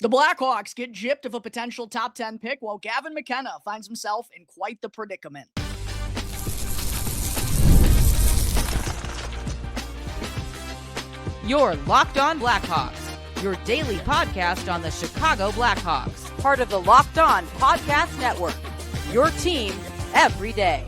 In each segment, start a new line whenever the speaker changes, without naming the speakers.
The Blackhawks get gypped of a potential top 10 pick while Gavin McKenna finds himself in quite the predicament.
You're Locked On Blackhawks, your daily podcast on the Chicago Blackhawks, part of the Locked On Podcast Network, your team every day.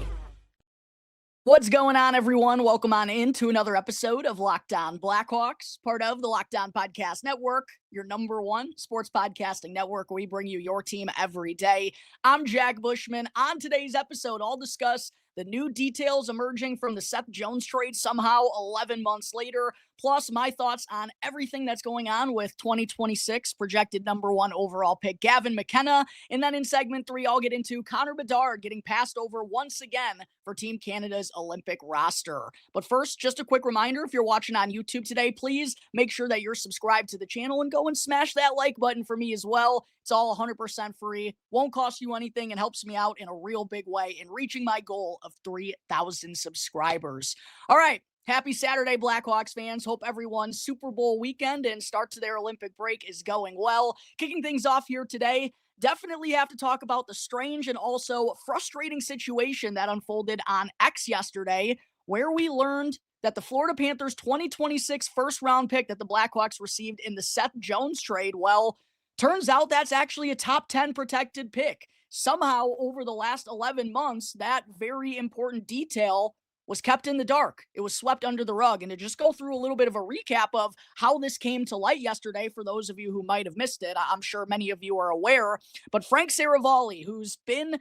What's going on, everyone? Welcome on into another episode of Locked On Blackhawks, part of the Locked On Podcast Network, your number one sports podcasting network where we bring you your team every day. I'm Jack Bushman. On today's episode, I'll discuss the new details emerging from the Seth Jones trade somehow 11 months later, plus my thoughts on everything that's going on with 2026 projected number one overall pick Gavin McKenna. And then in segment 3, I'll get into Connor Bedard getting passed over once again for Team Canada's Olympic roster. But first, just a quick reminder, if you're watching on YouTube today, please make sure that you're subscribed to the channel and go and smash that like button for me as well. It's all 100% free, won't cost you anything, and helps me out in a real big way in reaching my goal of 3,000 subscribers. All right. Happy Saturday, Blackhawks fans. Hope everyone's Super Bowl weekend and start to their Olympic break is going well. Kicking things off here today, definitely have to talk about the strange and also frustrating situation that unfolded on X yesterday, where we learned that the Florida Panthers 2026 first-round pick that the Blackhawks received in the Seth Jones trade, well, turns out that's actually a top 10 protected pick. Somehow, over the last 11 months, that very important detail was kept in the dark. It was swept under the rug. And to just go through a little bit of a recap of how this came to light yesterday, for those of you who might have missed it, I'm sure many of you are aware, but Frank Saravalli, who's been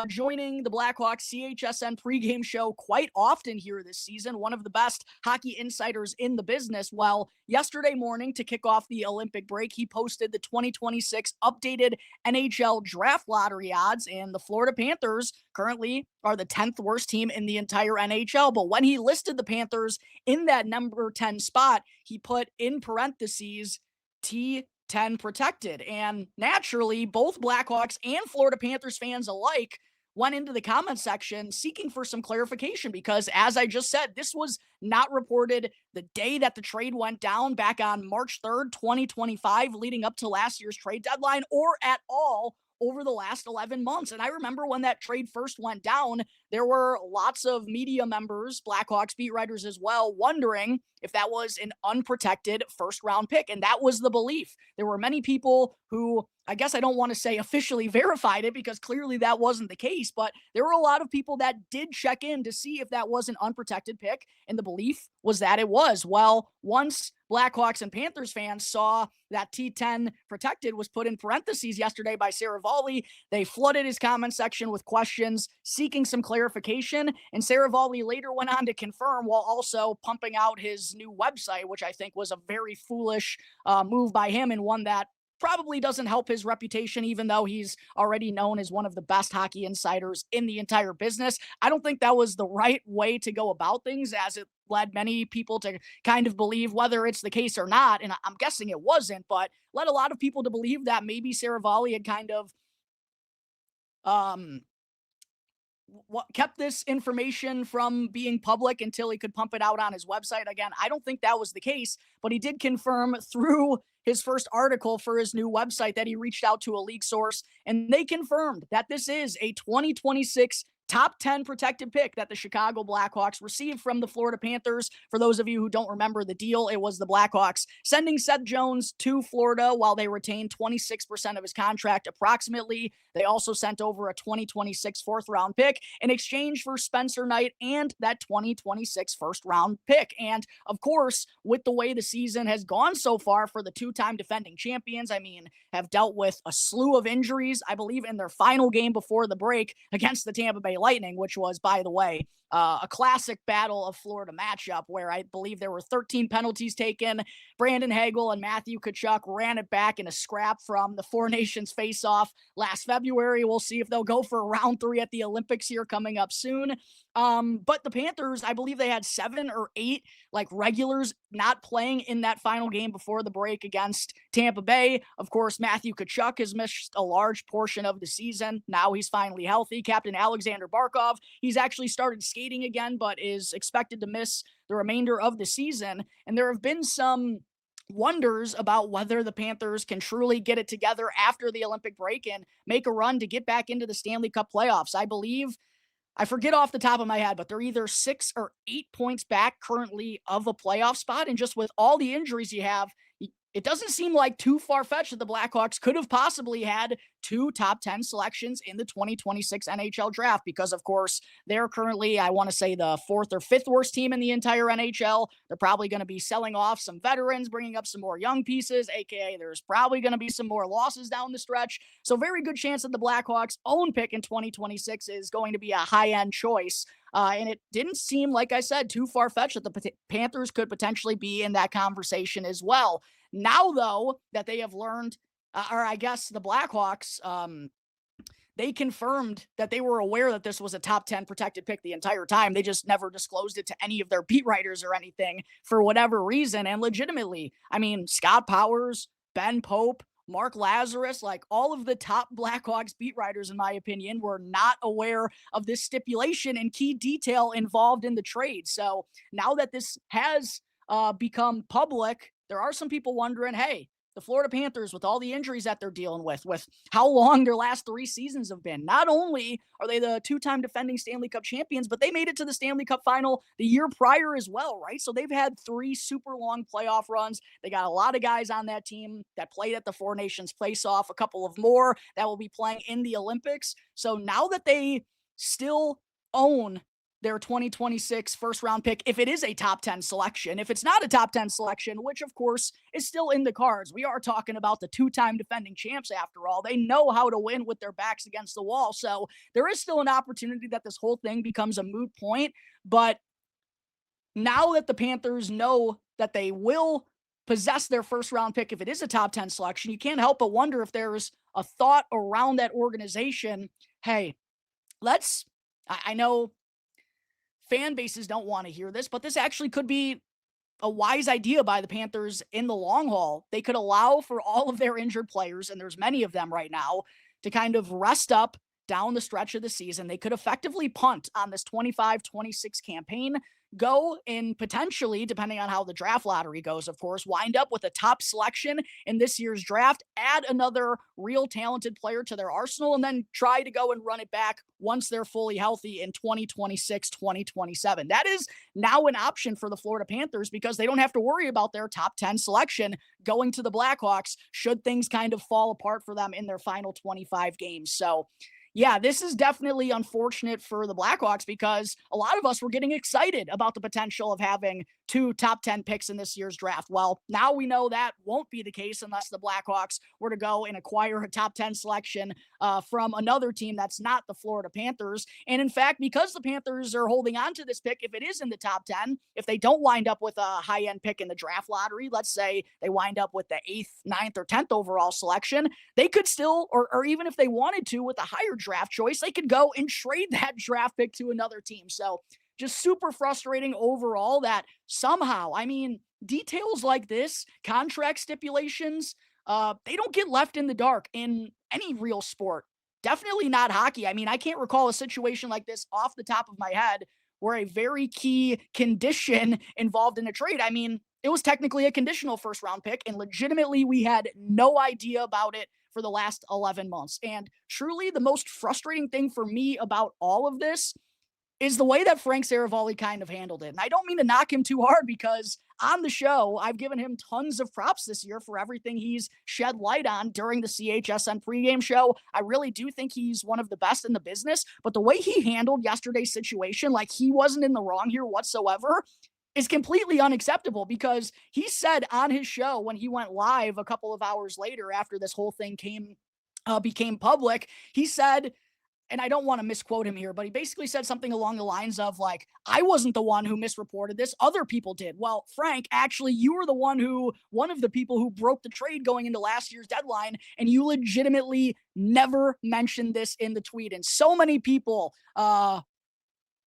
joining the Blackhawks CHSN pregame show quite often here this season, one of the best hockey insiders in the business. Well, yesterday morning to kick off the Olympic break, he posted the 2026 updated NHL draft lottery odds, and the Florida Panthers currently are the 10th worst team in the entire NHL. But when he listed the Panthers in that number 10 spot, he put in parentheses T10 protected. And naturally, both Blackhawks and Florida Panthers fans alike went into the comment section seeking for some clarification because, as I just said, this was not reported the day that the trade went down back on March 3rd, 2025, leading up to last year's trade deadline, or at all over the last 11 months. And I remember when that trade first went down, there were lots of media members, Blackhawks beat writers as well, wondering if that was an unprotected first-round pick. And that was the belief. There were many people who, I guess I don't want to say officially verified it because clearly that wasn't the case, but there were a lot of people that did check in to see if that was an unprotected pick, and the belief was that it was. Well, once Blackhawks and Panthers fans saw that T10 protected was put in parentheses yesterday by Saravalli, they flooded his comment section with questions seeking some clarification, and Saravalli later went on to confirm while also pumping out his new website, which I think was a very foolish move by him and one that probably doesn't help his reputation, even though he's already known as one of the best hockey insiders in the entire business. I don't think that was the right way to go about things, as it led many people to kind of believe, whether it's the case or not, and I'm guessing it wasn't, but led a lot of people to believe that maybe Saravalli had kind of kept this information from being public until he could pump it out on his website. Again, I don't think that was the case, but he did confirm through his first article for his new website that he reached out to a league source, and they confirmed that this is a 2026 top 10 protected pick that the Chicago Blackhawks received from the Florida Panthers. For those of you who don't remember the deal, it was the Blackhawks sending Seth Jones to Florida while they retained 26% of his contract approximately. They also sent over a 2026 fourth-round pick in exchange for Spencer Knight and that 2026 first-round pick. And, of course, with the way the season has gone so far for the two-time defending champions, I mean, have dealt with a slew of injuries, I believe, in their final game before the break against the Tampa Bay Lightning, which was, by the way, a classic battle of Florida matchup where I believe there were 13 penalties taken. Brandon Hagel and Matthew Tkachuk ran it back in a scrap from the Four Nations face-off last February. We'll see if they'll go for round 3 at the Olympics here coming up soon. But the Panthers, I believe they had 7 or 8 regulars not playing in that final game before the break against Tampa Bay. Of course, Matthew Tkachuk has missed a large portion of the season. Now he's finally healthy. Captain Alexander Barkov, he's actually started skating again, but is expected to miss the remainder of the season. And there have been some wonders about whether the Panthers can truly get it together after the Olympic break and make a run to get back into the Stanley Cup playoffs. I believe, I forget off the top of my head, but they're either 6 or 8 points back currently of a playoff spot. And just with all the injuries you have, it doesn't seem like too far-fetched that the Blackhawks could have possibly had 2 top 10 selections in the 2026 NHL draft because, of course, they're currently, I want to say, the 4th or 5th worst team in the entire NHL. They're probably going to be selling off some veterans, bringing up some more young pieces, aka there's probably going to be some more losses down the stretch. So very good chance that the Blackhawks' own pick in 2026 is going to be a high-end choice. And it didn't seem, like I said, too far-fetched that the Panthers could potentially be in that conversation as well. Now, though, that they have learned, or I guess the Blackhawks, they confirmed that they were aware that this was a top 10 protected pick the entire time. They just never disclosed it to any of their beat writers or anything for whatever reason. And legitimately, I mean, Scott Powers, Ben Pope, Mark Lazarus, like all of the top Blackhawks beat writers, in my opinion, were not aware of this stipulation and key detail involved in the trade. So now that this has become public, there are some people wondering, hey, the Florida Panthers, with all the injuries that they're dealing with how long their last 3 seasons have been, not only are they the 2-time defending Stanley Cup champions, but they made it to the Stanley Cup final the year prior as well, right? So they've had 3 super long playoff runs. They got a lot of guys on that team that played at the Four Nations Place-Off, a couple of more that will be playing in the Olympics. So now that they still own their 2026 first round pick, if it is a top 10 selection. If it's not a top 10 selection, which of course is still in the cards, we are talking about the 2-time defending champs after all. They know how to win with their backs against the wall. So there is still an opportunity that this whole thing becomes a moot point. But now that the Panthers know that they will possess their first round pick, if it is a top 10 selection, you can't help but wonder if there's a thought around that organization. Hey, I know fan bases don't want to hear this, but this actually could be a wise idea by the Panthers in the long haul. They could allow for all of their injured players, and there's many of them right now, to kind of rest up down the stretch of the season. They could effectively punt on this 25-26 campaign, go and potentially, depending on how the draft lottery goes, of course, wind up with a top selection in this year's draft, add another real talented player to their arsenal, and then try to go and run it back once they're fully healthy in 2026, 2027. That is now an option for the Florida Panthers because they don't have to worry about their top 10 selection going to the Blackhawks should things kind of fall apart for them in their final 25 games. So yeah, this is definitely unfortunate for the Blackhawks because a lot of us were getting excited about the potential of having 2 top 10 picks in this year's draft. Well, now we know that won't be the case unless the Blackhawks were to go and acquire a top 10 selection from another team that's not the Florida Panthers. And in fact, because the Panthers are holding on to this pick, if it is in the top 10, if they don't wind up with a high-end pick in the draft lottery, let's say they wind up with the 8th, 9th, or 10th overall selection, they could still, or even if they wanted to with a higher draft choice, they could go and trade that draft pick to another team. So just super frustrating overall that somehow, I mean, details like this, contract stipulations, they don't get left in the dark in any real sport. Definitely not hockey. I mean, I can't recall a situation like this off the top of my head where a very key condition involved in a trade. I mean, it was technically a conditional first round pick, and legitimately we had no idea about it for the last 11 months. And truly the most frustrating thing for me about all of this is the way that Frank Saravalli kind of handled it. And I don't mean to knock him too hard because on the show, I've given him tons of props this year for everything he's shed light on during the CHSN pregame show. I really do think he's one of the best in the business, but the way he handled yesterday's situation, like he wasn't in the wrong here whatsoever, is completely unacceptable because he said on his show when he went live a couple of hours later after this whole thing became public, he said, and I don't want to misquote him here, but he basically said something along the lines of like, I wasn't the one who misreported this. Other people did. Well, Frank, actually, you were one of the people who broke the trade going into last year's deadline, and you legitimately never mentioned this in the tweet. And so many people,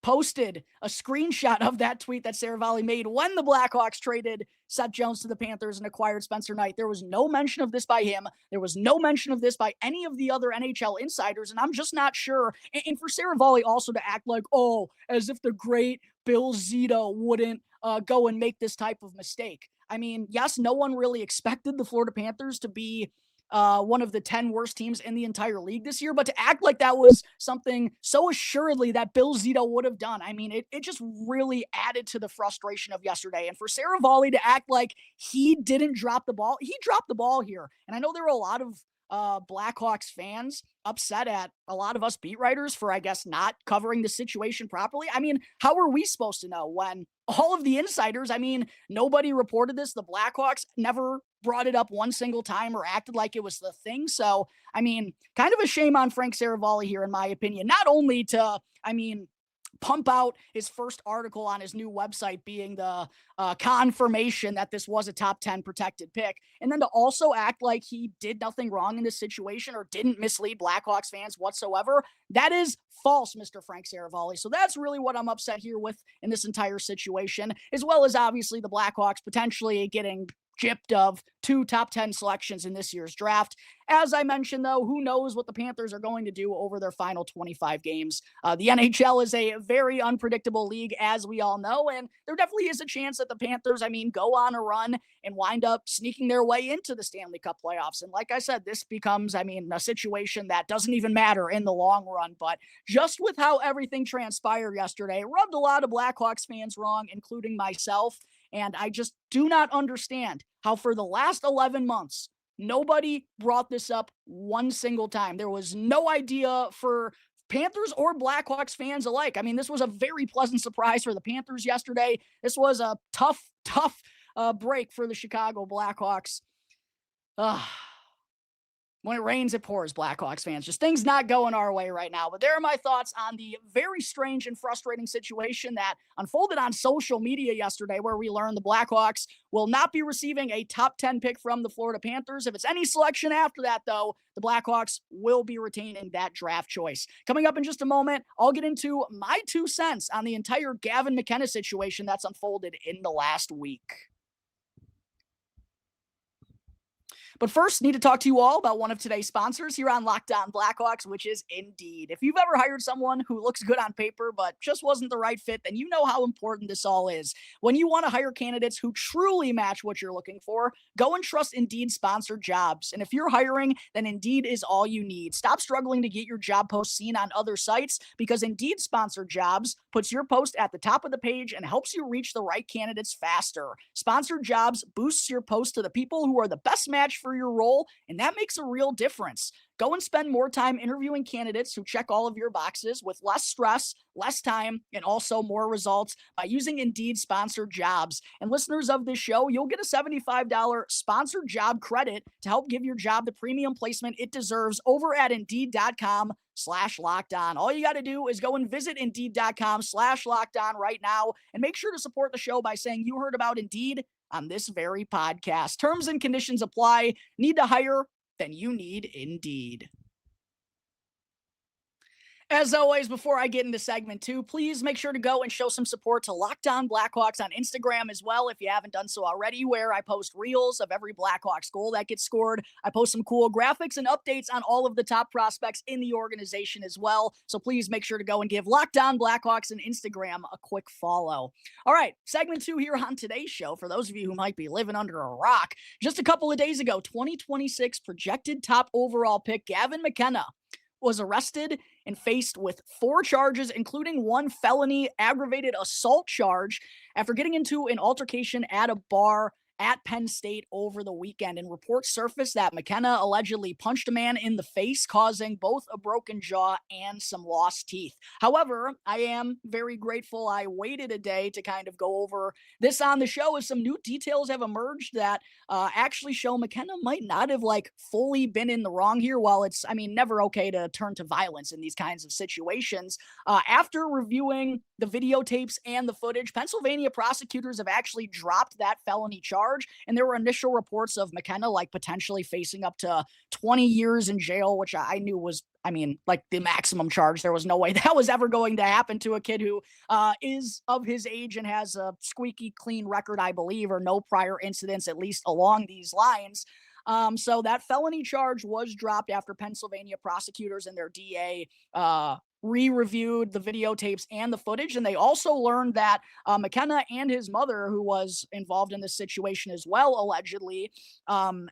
posted a screenshot of that tweet that Saravalli made when the Blackhawks traded Seth Jones to the Panthers and acquired Spencer Knight. There was no mention of this by him. There was no mention of this by any of the other NHL insiders, and I'm just not sure. And for Saravalli also to act like, oh, as if the great Bill Zito wouldn't go and make this type of mistake. I mean, yes, no one really expected the Florida Panthers to be one of the 10 worst teams in the entire league this year, but to act like that was something so assuredly that Bill Zito would have done, I mean, it just really added to the frustration of yesterday. And for Saravalli to act like he didn't drop the ball, he dropped the ball here. And I know there were a lot of Blackhawks fans upset at a lot of us beat writers for, I guess, not covering the situation properly. I mean, how are we supposed to know when all of the insiders, I mean, nobody reported this. The Blackhawks never brought it up one single time or acted like it was the thing. So, I mean, kind of a shame on Frank Saravalli here, in my opinion, not only to, I mean, pump out his first article on his new website being the confirmation that this was a top 10 protected pick, and then to also act like he did nothing wrong in this situation or didn't mislead Blackhawks fans whatsoever. That is false, Mr. Frank Saravalli. So that's really what I'm upset here with in this entire situation, as well as obviously the Blackhawks potentially getting gypped of 2 top 10 selections in this year's draft. As I mentioned, though, who knows what the Panthers are going to do over their final 25 games. The NHL is a very unpredictable league, as we all know, and there definitely is a chance that the Panthers, I mean, go on a run and wind up sneaking their way into the Stanley Cup playoffs. And like I said, this becomes, I mean, a situation that doesn't even matter in the long run. But just with how everything transpired yesterday, it rubbed a lot of Blackhawks fans wrong, including myself. And I just do not understand how for the last 11 months, nobody brought this up one single time. There was no idea for Panthers or Blackhawks fans alike. I mean, this was a very pleasant surprise for the Panthers yesterday. This was a tough break for the Chicago Blackhawks. When it rains, it pours, Blackhawks fans. Just things not going our way right now. But there are my thoughts on the very strange and frustrating situation that unfolded on social media yesterday, where we learned the Blackhawks will not be receiving a top 10 pick from the Florida Panthers. If it's any selection after that, though, the Blackhawks will be retaining that draft choice. Coming up in just a moment, I'll get into my 2 cents on the entire Gavin McKenna situation that's unfolded in the last week. But first, need to talk to you all about one of today's sponsors here on Locked On Blackhawks, which is Indeed. If you've ever hired someone who looks good on paper but just wasn't the right fit, then you know how important this all is. When you want to hire candidates who truly match what you're looking for, go and trust Indeed sponsored jobs. And if you're hiring, then Indeed is all you need. Stop struggling to get your job post seen on other sites, because Indeed sponsored jobs puts your post at the top of the page and helps you reach the right candidates faster. Sponsored jobs boosts your post to the people who are the best match for your role, and that makes a real difference. Go and spend more time interviewing candidates who check all of your boxes with less stress, less time, and also more results by using Indeed sponsored jobs. And listeners of this show, you'll get a $75 sponsored job credit to help give your job the premium placement it deserves over at Indeed.com/lockedon. All you got to do is go and visit Indeed.com/lockedon right now, and make sure to support the show by saying you heard about Indeed on this very podcast. Terms and conditions apply. Need to hire? Then you need Indeed. As always, before I get into segment 2, please make sure to go and show some support to Locked On Blackhawks on Instagram as well, if you haven't done so already, where I post reels of every Blackhawks goal that gets scored. I post some cool graphics and updates on all of the top prospects in the organization as well. So please make sure to go and give Locked On Blackhawks on Instagram a quick follow. All right, segment 2 here on today's show. For those of you who might be living under a rock, just a couple of days ago, 2026 projected top overall pick Gavin McKenna was arrested and faced with 4 charges, including 1 felony aggravated assault charge, after getting into an altercation at a bar at Penn State over the weekend. And reports surfaced that McKenna allegedly punched a man in the face, causing both a broken jaw and some lost teeth. However, I am very grateful I waited a day to kind of go over this on the show, as some new details have emerged that actually show McKenna might not have fully been in the wrong here. While it's, I mean, never okay to turn to violence in these kinds of situations. After reviewing the videotapes and the footage, Pennsylvania prosecutors have actually dropped that felony charge. And there were initial reports of McKenna potentially facing up to 20 years in jail, which I knew was, I mean, the maximum charge. There was no way that was ever going to happen to a kid who is of his age and has a squeaky clean record, I believe, or no prior incidents, at least along these lines. So that felony charge was dropped after Pennsylvania prosecutors and their DA re-reviewed the videotapes and the footage, and they also learned that McKenna and his mother, who was involved in this situation as well, allegedly,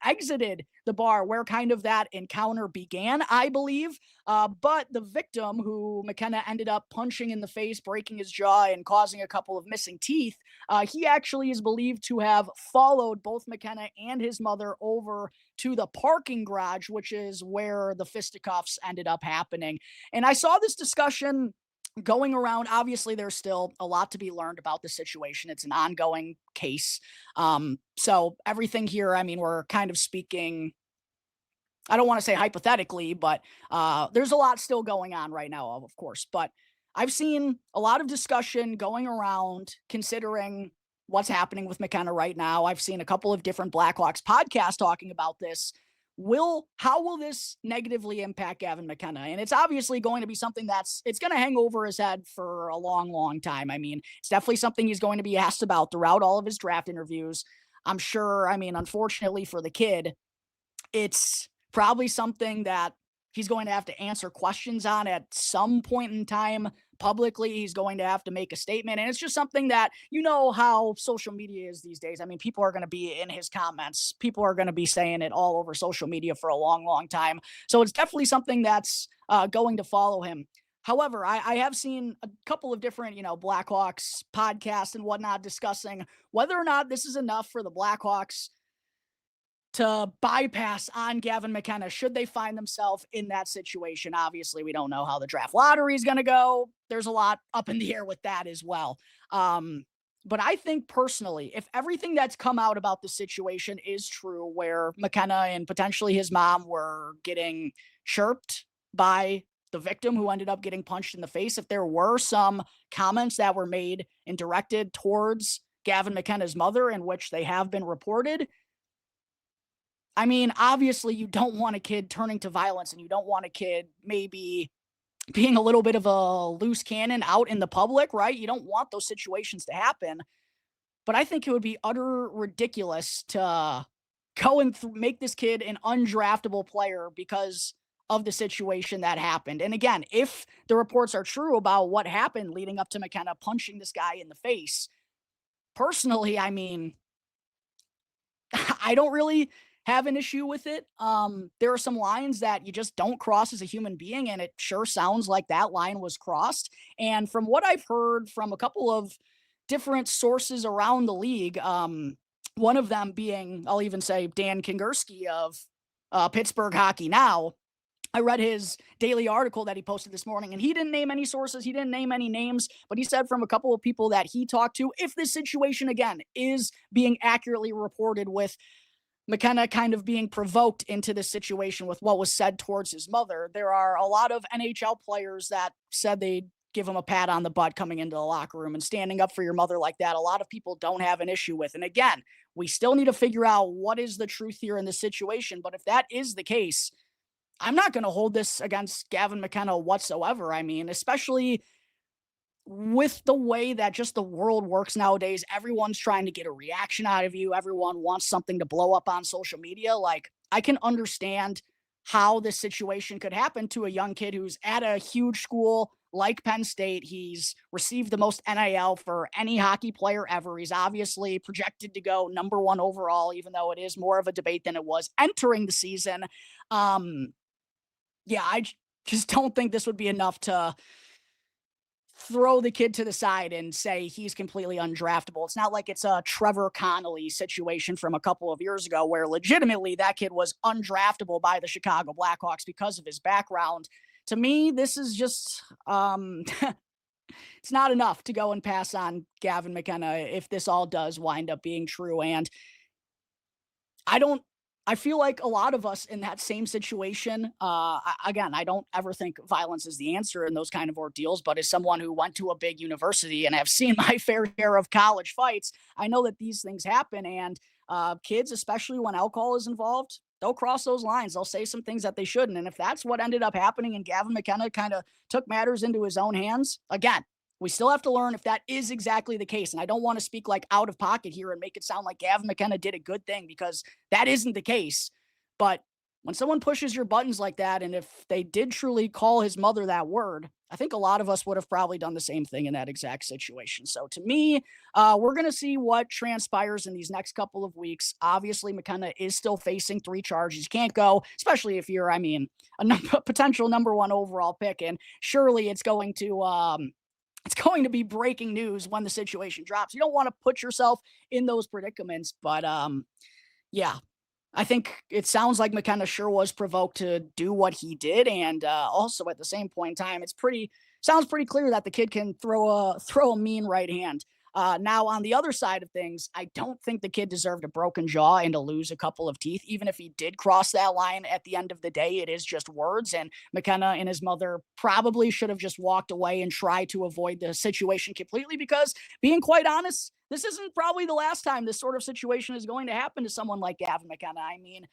exited the bar where kind of that encounter began, I believe. But the victim, who McKenna ended up punching in the face, breaking his jaw, and causing a couple of missing teeth, he actually is believed to have followed both McKenna and his mother over to the parking garage, which is where the fisticuffs ended up happening. And I saw this discussion going around. Obviously, there's still a lot to be learned about the situation. It's an ongoing case. So everything here, I mean, we're kind of speaking, I don't want to say hypothetically, but there's a lot still going on right now, of course. But I've seen a lot of discussion going around considering what's happening with McKenna right now. I've seen a couple of different Blackhawks podcasts talking about this. How will this negatively impact Gavin McKenna? And it's obviously going to be something it's going to hang over his head for a long, long time. I mean, it's definitely something he's going to be asked about throughout all of his draft interviews. I'm sure, I mean, unfortunately for the kid, it's probably something that he's going to have to answer questions on at some point in time publicly. He's going to have to make a statement. And it's just something that, you know how social media is these days. I mean, people are going to be in his comments. People are going to be saying it all over social media for a long, long time. So it's definitely something that's going to follow him. However, I have seen a couple of different, Blackhawks podcasts and whatnot discussing whether or not this is enough for the Blackhawks to bypass on Gavin McKenna should they find themselves in that situation. Obviously, we don't know how the draft lottery is going to go. There's a lot up in the air with that as well. But I think personally, if everything that's come out about the situation is true, where McKenna and potentially his mom were getting chirped by the victim who ended up getting punched in the face, if there were some comments that were made and directed towards Gavin McKenna's mother, in which they have been reported, I mean, obviously you don't want a kid turning to violence, and you don't want a kid maybe being a little bit of a loose cannon out in the public, right? You don't want those situations to happen. But I think it would be utter ridiculous to go and make this kid an undraftable player because of the situation that happened. And again, if the reports are true about what happened leading up to McKenna punching this guy in the face, personally, I mean, I don't really have an issue with it. There are some lines that you just don't cross as a human being, and it sure sounds like that line was crossed. And from what I've heard from a couple of different sources around the league, one of them being, I'll even say, Dan Kingerski of Pittsburgh Hockey Now. I read his daily article that he posted this morning, and he didn't name any sources. He didn't name any names, but he said from a couple of people that he talked to, if this situation, again, is being accurately reported with McKenna kind of being provoked into this situation with what was said towards his mother, there are a lot of NHL players that said they'd give him a pat on the butt coming into the locker room, and standing up for your mother like that, a lot of people don't have an issue with. And again, we still need to figure out what is the truth here in this situation. But if that is the case, I'm not going to hold this against Gavin McKenna whatsoever. I mean, especially with the way that just the world works nowadays, everyone's trying to get a reaction out of you. Everyone wants something to blow up on social media. Like, I can understand how this situation could happen to a young kid who's at a huge school like Penn State. He's received the most NIL for any hockey player ever. He's obviously projected to go number 1 overall, even though it is more of a debate than it was entering the season. Yeah, I just don't think this would be enough to throw the kid to the side and say he's completely undraftable. It's not like it's a Trevor Connolly situation from a couple of years ago where legitimately that kid was undraftable by the Chicago Blackhawks because of his background. To me, this is just, it's not enough to go and pass on Gavin McKenna if this all does wind up being true. And I feel like a lot of us in that same situation, again, I don't ever think violence is the answer in those kind of ordeals, but as someone who went to a big university and have seen my fair share of college fights, I know that these things happen. And kids, especially when alcohol is involved, they'll cross those lines. They'll say some things that they shouldn't. And if that's what ended up happening and Gavin McKenna kind of took matters into his own hands, again, we still have to learn if that is exactly the case. And I don't want to speak like out of pocket here and make it sound like Gavin McKenna did a good thing, because that isn't the case. But when someone pushes your buttons like that, and if they did truly call his mother that word, I think a lot of us would have probably done the same thing in that exact situation. So to me, we're going to see what transpires in these next couple of weeks. Obviously, McKenna is still facing 3 charges. You can't go, especially if you're, potential number 1 overall pick. And surely it's going to be breaking news when the situation drops. You don't want to put yourself in those predicaments, but yeah, I think it sounds like McKenna sure was provoked to do what he did, and also at the same point in time, sounds pretty clear that the kid can throw a mean right hand. Now, on the other side of things, I don't think the kid deserved a broken jaw and to lose a couple of teeth. Even if he did cross that line at the end of the day, it is just words. And McKenna and his mother probably should have just walked away and tried to avoid the situation completely because, being quite honest, this isn't probably the last time this sort of situation is going to happen to someone like Gavin McKenna. I mean,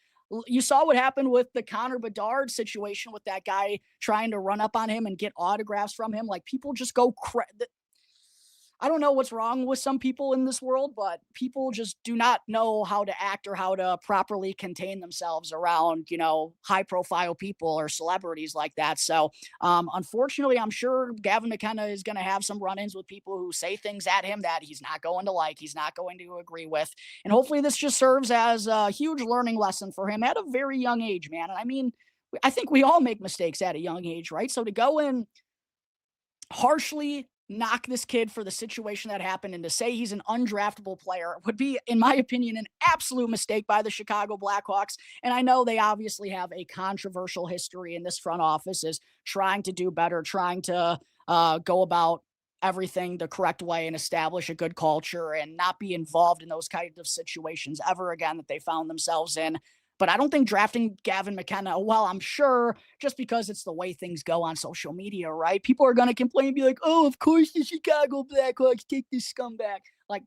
you saw what happened with the Connor Bedard situation with that guy trying to run up on him and get autographs from him. Like, people just go I don't know what's wrong with some people in this world, but people just do not know how to act or how to properly contain themselves around, high profile people or celebrities like that. So, unfortunately, I'm sure Gavin McKenna is going to have some run-ins with people who say things at him that he's not going to like, he's not going to agree with. And hopefully this just serves as a huge learning lesson for him at a very young age, man. And I think we all make mistakes at a young age, right? So to go in harshly knock this kid for the situation that happened and to say he's an undraftable player would be, in my opinion, an absolute mistake by the Chicago Blackhawks. And I know they obviously have a controversial history in this front office is trying to do better, trying to go about everything the correct way and establish a good culture and not be involved in those kinds of situations ever again that they found themselves in. But I don't think drafting Gavin McKenna, well, I'm sure just because it's the way things go on social media, right? People are going to complain and be like, oh, of course the Chicago Blackhawks take this scumbag. Like,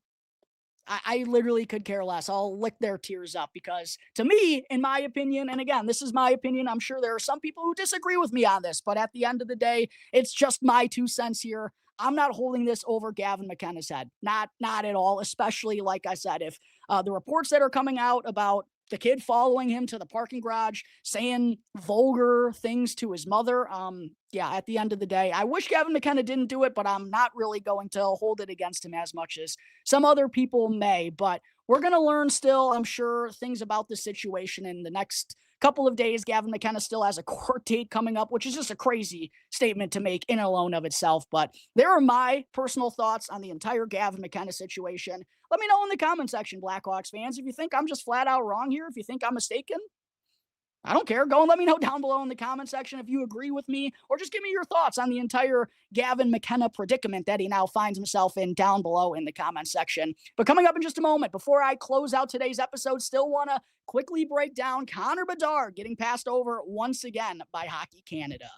I literally could care less. I'll lick their tears up because to me, in my opinion, and again, this is my opinion, I'm sure there are some people who disagree with me on this, but at the end of the day, it's just my 2 cents here. I'm not holding this over Gavin McKenna's head. Not at all, especially, like I said, if the reports that are coming out about the kid following him to the parking garage, saying vulgar things to his mother. At the end of the day, I wish Gavin McKenna didn't do it, but I'm not really going to hold it against him as much as some other people may. But we're going to learn still, I'm sure, things about the situation in the next couple of days. Gavin McKenna still has a court date coming up, which is just a crazy statement to make in and alone of itself. But there are my personal thoughts on the entire Gavin McKenna situation. Let me know in the comment section, Blackhawks fans, if you think I'm just flat out wrong here, if you think I'm mistaken. I don't care. Go and let me know down below in the comment section if you agree with me, or just give me your thoughts on the entire Gavin McKenna predicament that he now finds himself in down below in the comment section. But coming up in just a moment, before I close out today's episode, still want to quickly break down Connor Bedard getting passed over once again by Hockey Canada.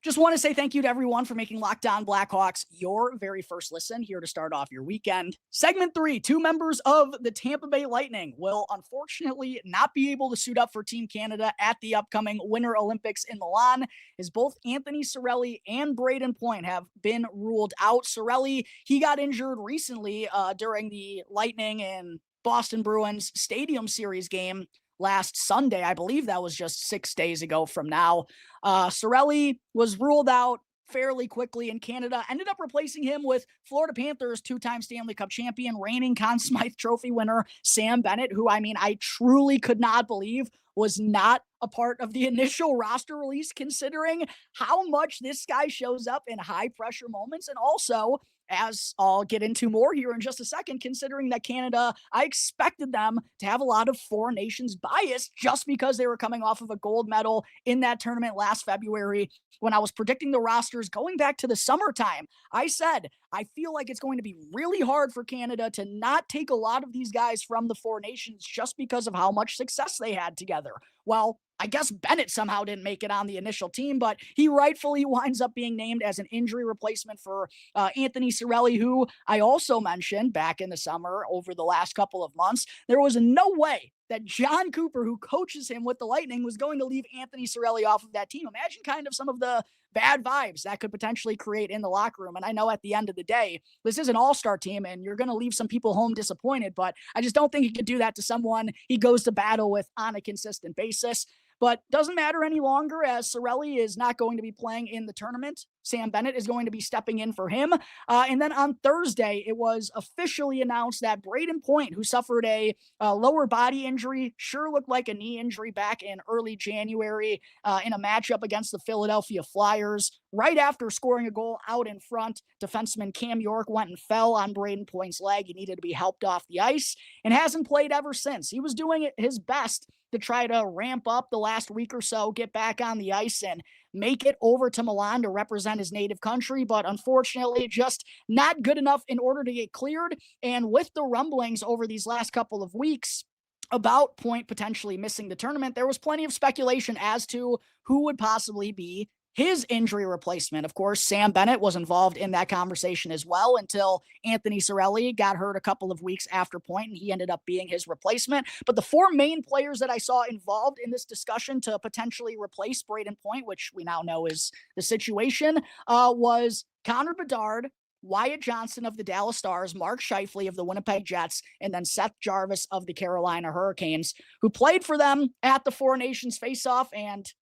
Just want to say thank you to everyone for making Locked On Blackhawks your very first listen here to start off your weekend. Segment 3, 2 members of the Tampa Bay Lightning will unfortunately not be able to suit up for Team Canada at the upcoming Winter Olympics in Milan, as both Anthony Cirelli and Braden Point have been ruled out. Cirelli, he got injured recently during the Lightning and Boston Bruins Stadium Series game last Sunday. I believe that was just 6 days ago from now. Cirelli was ruled out fairly quickly, and Canada ended up replacing him with Florida Panthers 2-time Stanley Cup champion, reigning Conn Smythe Trophy winner Sam Bennett, who I truly could not believe was not a part of the initial roster release, considering how much this guy shows up in high pressure moments. And also, as I'll get into more here in just a second, considering that Canada, I expected them to have a lot of foreign nations bias just because they were coming off of a gold medal in that tournament last February. When I was predicting the rosters going back to the summertime, I said, I feel like it's going to be really hard for Canada to not take a lot of these guys from the four nations just because of how much success they had together. Well, I guess Bennett somehow didn't make it on the initial team, but he rightfully winds up being named as an injury replacement for Anthony Cirelli, who I also mentioned back in the summer over the last couple of months. There was no way that John Cooper, who coaches him with the Lightning, was going to leave Anthony Cirelli off of that team. Imagine kind of some of the bad vibes that could potentially create in the locker room. And I know at the end of the day, this is an all-star team and you're going to leave some people home disappointed, but I just don't think he could do that to someone he goes to battle with on a consistent basis. But doesn't matter any longer as Cirelli is not going to be playing in the tournament. Sam Bennett is going to be stepping in for him. And then on Thursday, it was officially announced that Brayden Point, who suffered a lower body injury, sure looked like a knee injury back in early January in a matchup against the Philadelphia Flyers. Right after scoring a goal out in front, defenseman Cam York went and fell on Brayden Point's leg. He needed to be helped off the ice and hasn't played ever since. He was doing his best to try to ramp up the last week or so, get back on the ice and make it over to Milan to represent his native country, but unfortunately just not good enough in order to get cleared. And with the rumblings over these last couple of weeks about Point potentially missing the tournament, there was plenty of speculation as to who would possibly be his injury replacement. Of course, Sam Bennett was involved in that conversation as well until Anthony Cirelli got hurt a couple of weeks after Point, and he ended up being his replacement. But the four main players that I saw involved in this discussion to potentially replace Brayden Point, which we now know is the situation, was Connor Bedard, Wyatt Johnston of the Dallas Stars, Mark Scheifele of the Winnipeg Jets, and then Seth Jarvis of the Carolina Hurricanes, who played for them at the Four Nations Face-Off and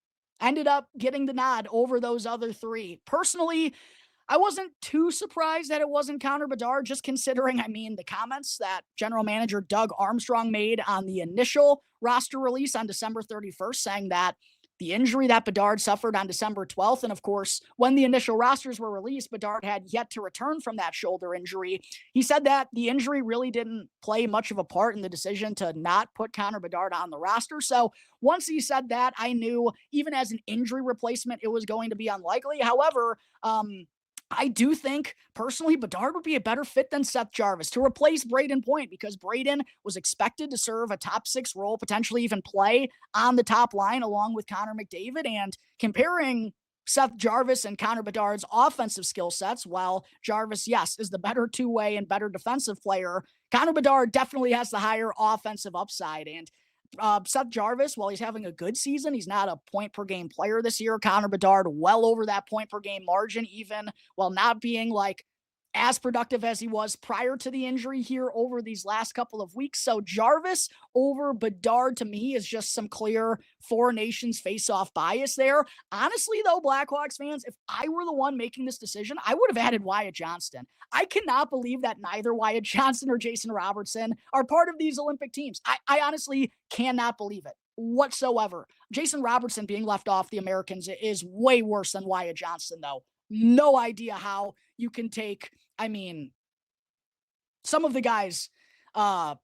ended up getting the nod over those other three. Personally, I wasn't too surprised that it wasn't Connor Bedard, just considering, the comments that general manager Doug Armstrong made on the initial roster release on December 31st, saying that the injury that Bedard suffered on December 12th, and of course, when the initial rosters were released, Bedard had yet to return from that shoulder injury. He said that the injury really didn't play much of a part in the decision to not put Connor Bedard on the roster. So once he said that, I knew even as an injury replacement, it was going to be unlikely. However, I do think, personally, Bedard would be a better fit than Seth Jarvis to replace Brayden Point, because Brayden was expected to serve a top six role, potentially even play on the top line along with Connor McDavid. And comparing Seth Jarvis and Connor Bedard's offensive skill sets, while Jarvis, yes, is the better two-way and better defensive player, Connor Bedard definitely has the higher offensive upside. And Seth Jarvis, while he's having a good season, he's not a point-per-game player this year. Connor Bedard well over that point-per-game margin, even while not being like as productive as he was prior to the injury here over these last couple of weeks. So Jarvis over Bedard to me is just some clear Four Nations face-off bias there. Honestly, though, Blackhawks fans, if I were the one making this decision, I would have added Wyatt Johnston. I cannot believe that neither Wyatt Johnston or Jason Robertson are part of these Olympic teams. I honestly cannot believe it whatsoever. Jason Robertson being left off the Americans is way worse than Wyatt Johnston, though. No idea how you can take, some of the guys, why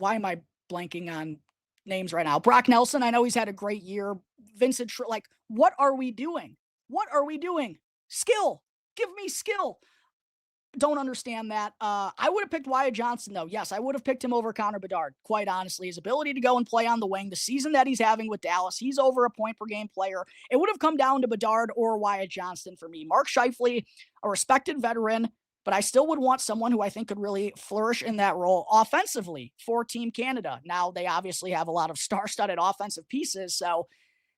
am I blanking on names right now? Brock Nelson, I know he's had a great year. Vincent, what are we doing? What are we doing? Skill. Give me skill. Don't understand that. I would have picked Wyatt Johnston, though. Yes, I would have picked him over Connor Bedard, quite honestly. His ability to go and play on the wing, the season that he's having with Dallas, he's over a point-per-game player. It would have come down to Bedard or Wyatt Johnston for me. Mark Scheifele, a respected veteran, but I still would want someone who I think could really flourish in that role offensively for Team Canada. Now, they obviously have a lot of star-studded offensive pieces, so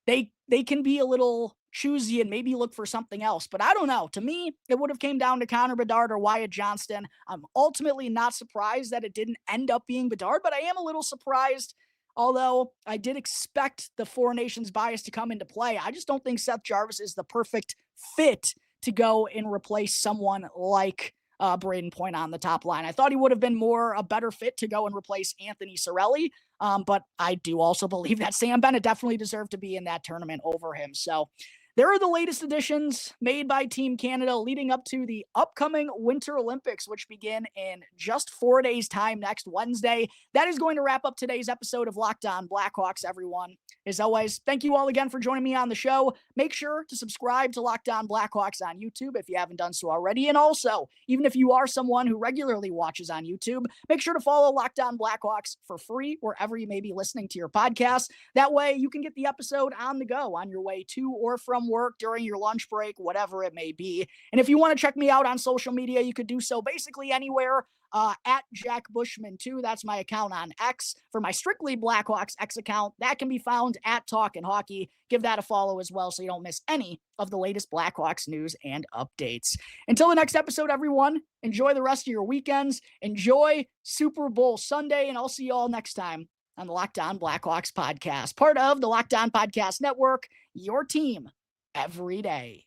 they can be a little choosy and maybe look for something else. But I don't know. To me, it would have came down to Connor Bedard or Wyatt Johnston. I'm ultimately not surprised that it didn't end up being Bedard, but I am a little surprised, although I did expect the Four Nations bias to come into play. I just don't think Seth Jarvis is the perfect fit to go and replace someone like Brayden Point on the top line. I thought he would have been a better fit to go and replace Anthony Cirelli. But I do also believe that Sam Bennett definitely deserved to be in that tournament over him. So there are the latest additions made by Team Canada leading up to the upcoming Winter Olympics, which begin in just 4 days' time next Wednesday. That is going to wrap up today's episode of Locked On Blackhawks, everyone. As always, thank you all again for joining me on the show. Make sure to subscribe to Locked On Blackhawks on YouTube if you haven't done so already. And also, even if you are someone who regularly watches on YouTube, make sure to follow Locked On Blackhawks for free wherever you may be listening to your podcast. That way, you can get the episode on the go on your way to or from from work, during your lunch break, whatever it may be. And if you want to check me out on social media, you could do so basically anywhere. At Jack Bushman 2. That's my account on X. For my Strictly Blackhawks X account, that can be found at Talkin' Hockey. Give that a follow as well so you don't miss any of the latest Blackhawks news and updates. Until the next episode, everyone, enjoy the rest of your weekends. Enjoy Super Bowl Sunday, and I'll see you all next time on the Locked On Blackhawks podcast, part of the Locked On Podcast Network, your team every day.